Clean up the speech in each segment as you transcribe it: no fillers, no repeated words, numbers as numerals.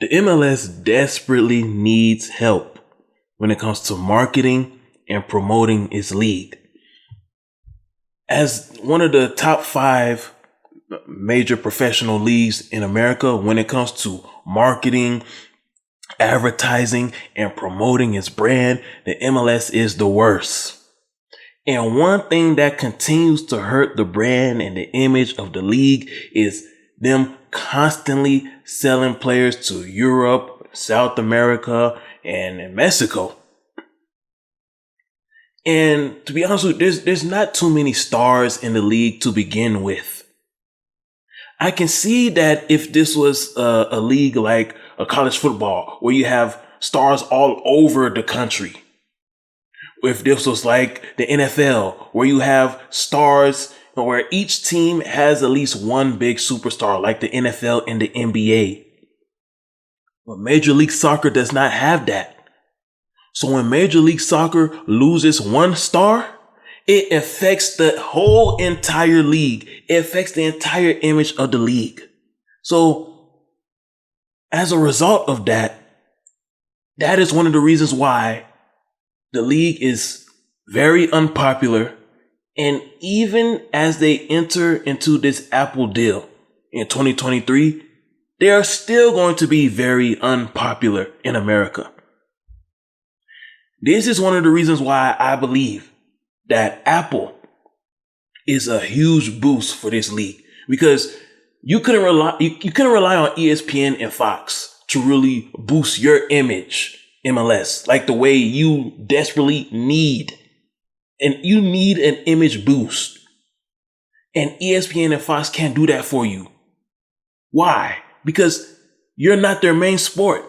The MLS desperately needs help when it comes to marketing and promoting its league. As one of the top 5 major professional leagues in America when it comes to marketing, advertising, and promoting its brand, the MLS is the worst. And one thing that continues to hurt the brand and the image of the league is them constantly selling players to Europe, South America, and Mexico. And to be honest with you, there's not too many stars in the league to begin with. I can see that if this was a league like a college football where you have stars all over the country. If this was like the NFL where you have stars where each team has at least one big superstar like the NFL and the NBA. But Major League Soccer does not have that. So when Major League Soccer loses one star, it affects the whole entire league. It affects the entire image of the league. So as a result of that, that is one of the reasons why the league is very unpopular. And even as they enter into this Apple deal in 2023, they are still going to be very unpopular in America. This is one of the reasons why I believe that Apple is a huge boost for this league, because you couldn't rely on ESPN and Fox to really boost your image, MLS, like the way you desperately need. And you need an image boost. And ESPN and Fox can't do that for you. Why? Because you're not their main sport.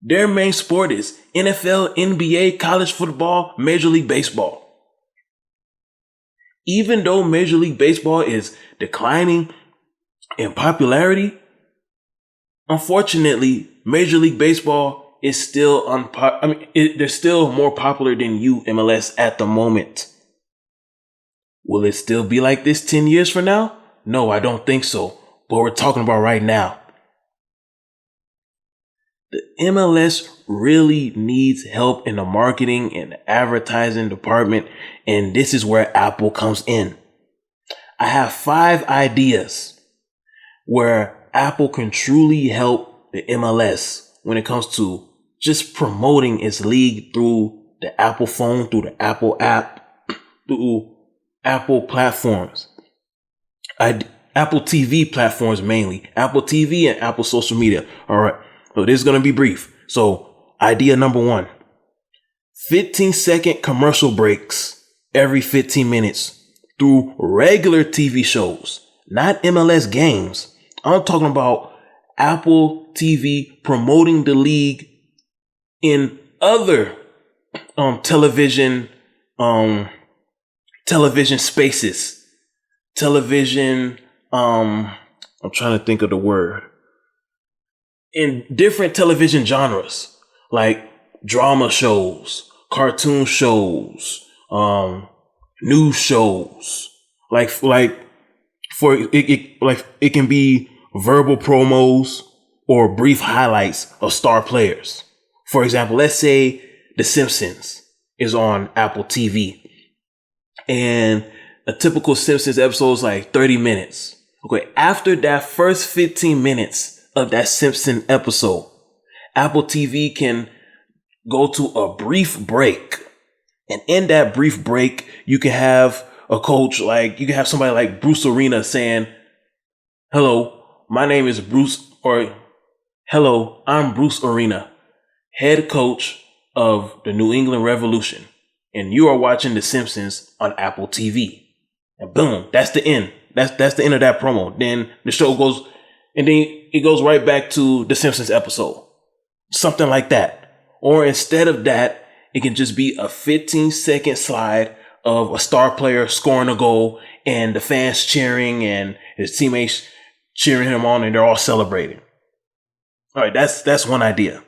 Their main sport is NFL, NBA, college football, Major League Baseball. Even though Major League Baseball is declining in popularity, unfortunately, Major League Baseball is still they're still more popular than you, MLS, at the moment. Will it still be like this 10 years from now? No, I don't think so. But we're talking about right now. The MLS really needs help in the marketing and advertising department, and this is where Apple comes in. I have 5 ideas where Apple can truly help the MLS when it comes to just promoting its league through the Apple phone, through the Apple app, through Apple platforms. Apple TV platforms mainly. Apple TV and Apple social media. All right. So this is going to be brief. So idea number 1, 15-second commercial breaks every 15 minutes through regular TV shows, not MLS games. I'm talking about Apple TV promoting the league in other television spaces. I'm trying to think of the word. In different television genres, like drama shows, cartoon shows, news shows, it can be verbal promos or brief highlights of star players. For example, let's say The Simpsons is on Apple TV, and a typical Simpsons episode is like 30 minutes. Okay, after that first 15 minutes of that Simpson episode, Apple TV can go to a brief break. And in that brief break, you can have a coach, you can have somebody like Bruce Arena saying, "Hello, my name is Bruce," or "Hello, I'm Bruce Arena, head coach of the New England Revolution, and you are watching The Simpsons on Apple TV." And boom, that's the end. That's the end of that promo. Then the show goes, and then it goes right back to the Simpsons episode. Something like that. Or instead of that, it can just be a 15-second slide of a star player scoring a goal and the fans cheering and his teammates cheering him on, and they're all celebrating. All right, that's one idea.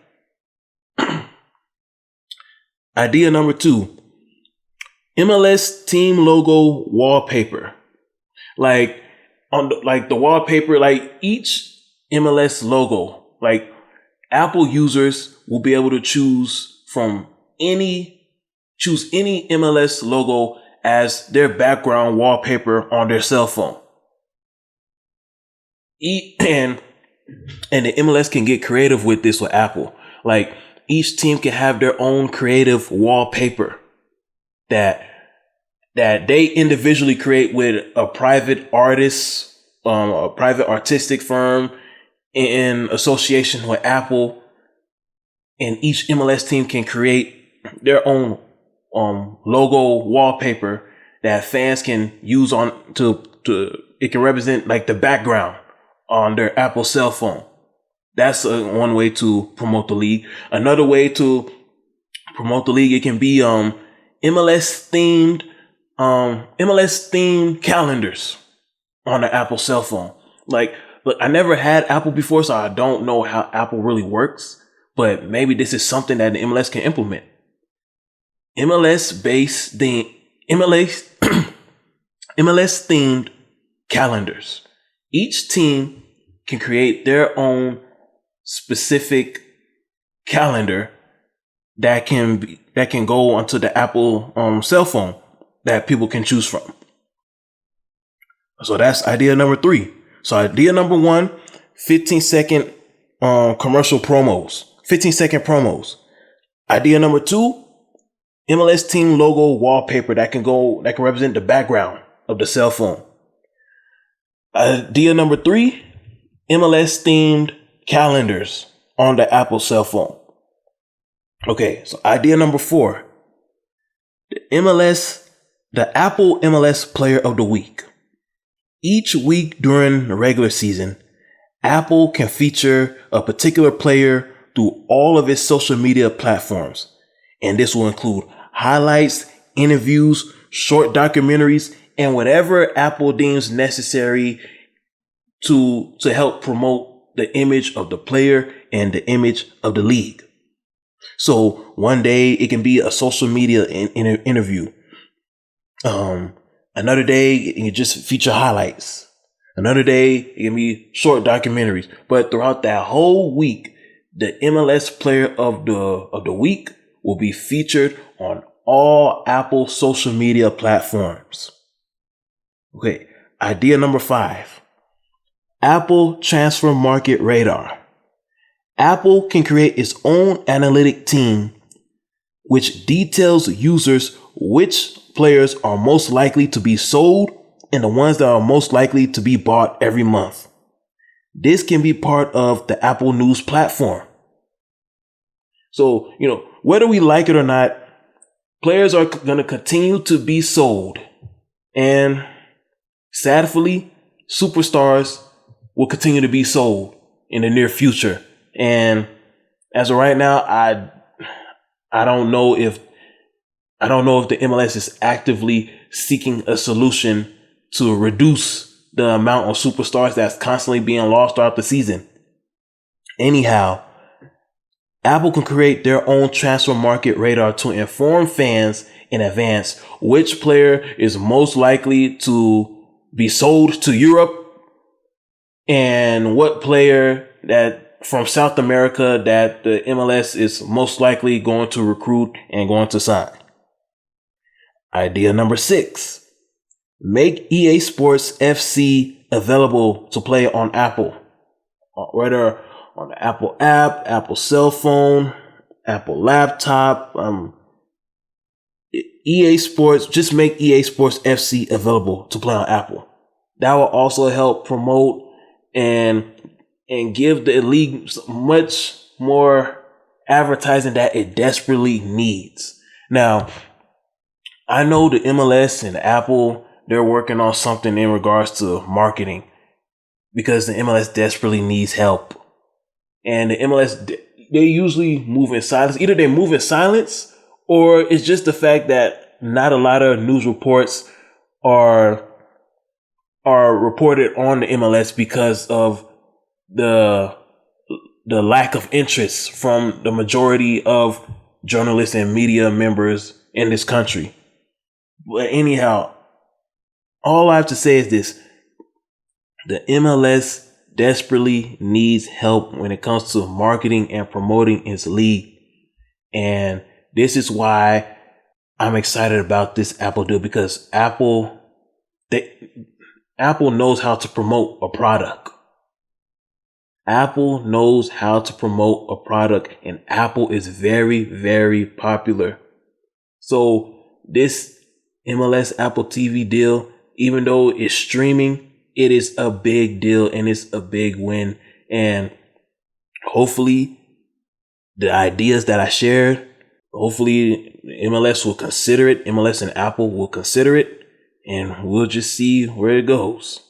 Idea number 2, MLS team logo wallpaper. The wallpaper, each MLS logo, Apple users will be able to choose any MLS logo as their background wallpaper on their cell phone. And the MLS can get creative with this with Apple. Like, each team can have their own creative wallpaper that they individually create with a private artist, a private artistic firm in association with Apple. And each MLS team can create their own logo wallpaper that fans can use on to it can represent like the background on their Apple cell phone. That's one way to promote the league. Another way to promote the league, it can be MLS themed calendars on the Apple cell phone. Like, look, I never had Apple before, so I don't know how Apple really works, but maybe this is something that the MLS can implement. MLS themed calendars. Each team can create their own specific calendar that can go onto the Apple cell phone that people can choose from. So that's idea number 3. So idea number 1, 15-second commercial promos, 15-second promos. Idea number 2, MLS team logo wallpaper that can represent the background of the cell phone. Idea number 3, MLS themed calendars on the Apple cell phone. Okay, so idea number 4, the Apple MLS Player of the Week. Each week during the regular season, Apple can feature a particular player through all of its social media platforms. And this will include highlights, interviews, short documentaries, and whatever Apple deems necessary to help promote the image of the player and the image of the league. So one day it can be a social media interview. Another day it can just feature highlights. Another day it can be short documentaries. But throughout that whole week, the MLS Player of the Week will be featured on all Apple social media platforms. Okay, idea number 5. Apple Transfer Market Radar. Apple can create its own analytic team which details users which players are most likely to be sold and the ones that are most likely to be bought every month. This can be part of the Apple News platform. So, whether we like it or not, players are going to continue to be sold. And sadly, superstars will continue to be sold in the near future. And as of right now, I don't know if the MLS is actively seeking a solution to reduce the amount of superstars that's constantly being lost throughout the season. Anyhow, Apple can create their own transfer market radar to inform fans in advance which player is most likely to be sold to Europe and what player that from South America that the MLS is most likely going to recruit and going to sign. Idea number 6. Make EA Sports FC available to play on Apple. Whether on the Apple app, Apple cell phone, Apple laptop, EA Sports, just make EA Sports FC available to play on Apple. That will also help promote and give the league much more advertising that it desperately needs. Now, I know the MLS and Apple, they're working on something in regards to marketing because the MLS desperately needs help. And the MLS, they usually move in silence. Either they move in silence or it's just the fact that not a lot of news reports are reported on the MLS because of the lack of interest from the majority of journalists and media members in this country. But anyhow, all I have to say is this. The MLS desperately needs help when it comes to marketing and promoting its league. And this is why I'm excited about this Apple deal, because Apple knows how to promote a product. Apple knows how to promote a product, and Apple is very, very popular. So this MLS Apple TV deal, even though it's streaming, it is a big deal and it's a big win. And hopefully the ideas that I shared, hopefully MLS will consider it. MLS and Apple will consider it, and we'll just see where it goes.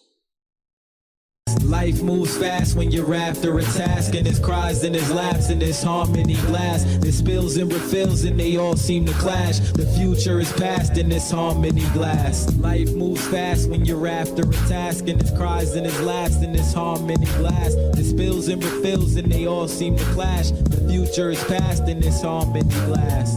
Life moves fast when you're after a task, and there's cries and there's laughs and there's harmony glass. There's spills and refills and they all seem to clash. The future is past in this harmony glass. Life moves fast when you're after a task, and there's cries and there's laughs and there's harmony glass. There's spills and refills and they all seem to clash. The future is past in this harmony glass.